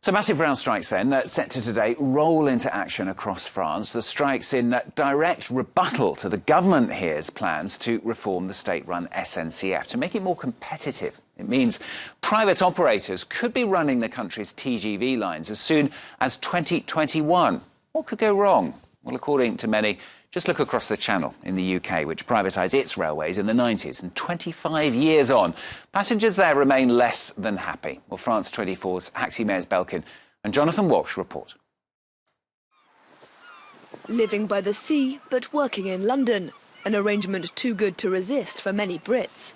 So massive rail strikes then, set to today, roll into action across France. The strikes in direct rebuttal to the government here's plans to reform the state-run SNCF to make it more competitive. It means private operators could be running the country's TGV lines as soon as 2021. What could go wrong? Well, according to many, just look across the Channel in the UK, which privatised its railways in the 90s. And 25 years on, passengers there remain less than happy. Well, France 24's Haxie, Meyers-Belkin and Jonathan Walsh report. Living by the sea, but working in London. An arrangement too good to resist for many Brits.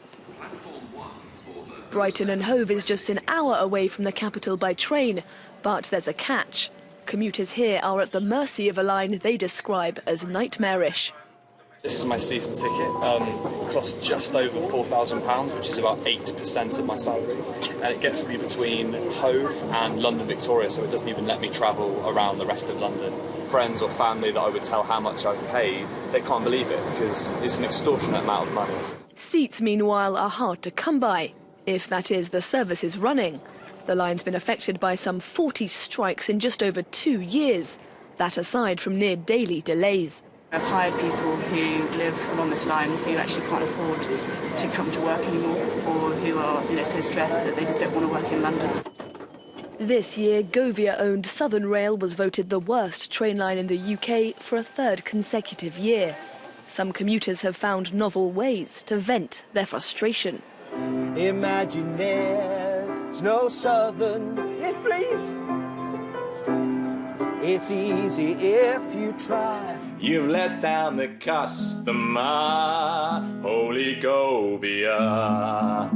Brighton and Hove is just an hour away from the capital by train, but there's a catch. Commuters here are at the mercy of a line they describe as nightmarish. This is my season ticket. It costs just over £4,000, which is about 8% of my salary. And it gets me between Hove and London Victoria, so it doesn't even let me travel around the rest of London. Friends or family that I would tell how much I've paid, they can't believe it because it's an extortionate amount of money. Seats, meanwhile, are hard to come by, if that is the service is running. The line's been affected by some 40 strikes in just over 2 years, that aside from near-daily delays. I've hired people who live along this line who actually can't afford to come to work anymore, or who are so stressed that they just don't want to work in London. This year, Govia-owned Southern Rail was voted the worst train line in the UK for a third consecutive year. Some commuters have found novel ways to vent their frustration. Imagine there's no southern, yes please. It's easy if you try. You've let down the customer, holy Govia.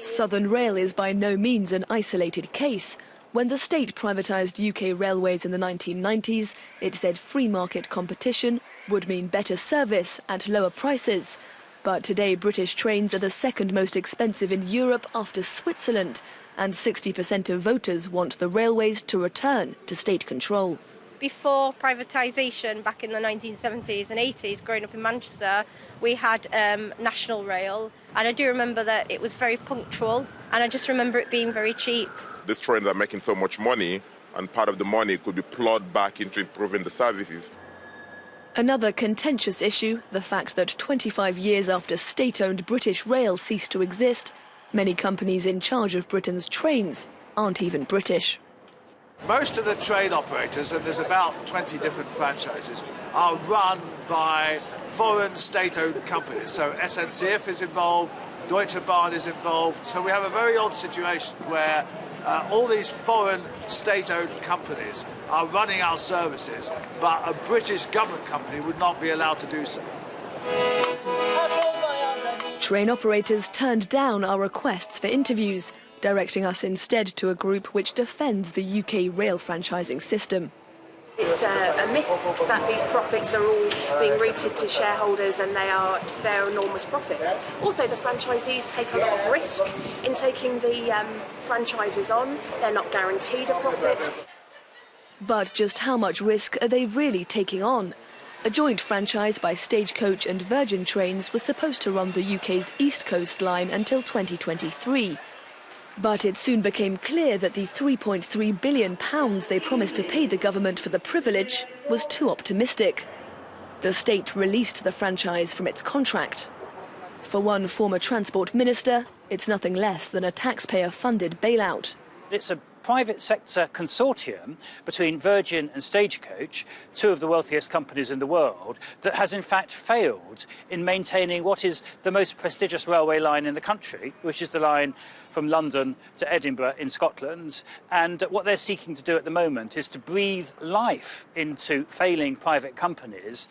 Southern Rail is by no means an isolated case. When the state privatised UK railways in the 1990s, it said free market competition would mean better service at lower prices. But today, British trains are the second most expensive in Europe after Switzerland, and 60% of voters want the railways to return to state control. Before privatisation, back in the 1970s and 80s, growing up in Manchester, we had National Rail, and I do remember that it was very punctual, and I just remember it being very cheap. These trains are making so much money, and part of the money could be plowed back into improving the services. Another contentious issue, the fact that 25 years after state-owned British Rail ceased to exist, many companies in charge of Britain's trains aren't even British. Most of the train operators, and there's about 20 different franchises, are run by foreign state-owned companies. So SNCF is involved, Deutsche Bahn is involved. So we have a very odd situation where all these foreign state-owned companies are running our services, but a British government company would not be allowed to do so. Train operators turned down our requests for interviews, directing us instead to a group which defends the UK rail franchising system. It's a myth that these profits are all being routed to shareholders and they're enormous profits. Also, the franchisees take a lot of risk in taking the franchises on. They're not guaranteed a profit. But just how much risk are they really taking on? A joint franchise by Stagecoach and Virgin Trains was supposed to run the UK's East Coast line until 2023. But it soon became clear that the £3.3 billion they promised to pay the government for the privilege was too optimistic. The state released the franchise from its contract. For one former transport minister, it's nothing less than a taxpayer-funded bailout. It's a private sector consortium between Virgin and Stagecoach, two of the wealthiest companies in the world, that has in fact failed in maintaining what is the most prestigious railway line in the country, which is the line from London to Edinburgh in Scotland. And what they're seeking to do at the moment is to breathe life into failing private companies.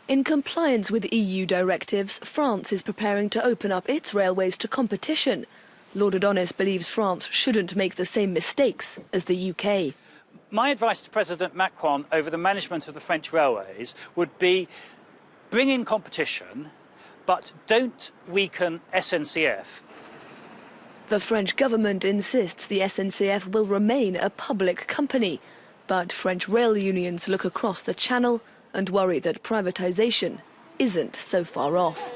In compliance with EU directives, France is preparing to open up its railways to competition. Lord ADONIS believes France shouldn't make the same mistakes as the UK. My advice to President Macron over the management of the French railways would be bring in competition, but don't weaken SNCF. The French government insists the SNCF will remain a public company, but French rail unions look across the Channel and worry that privatisation isn't so far off.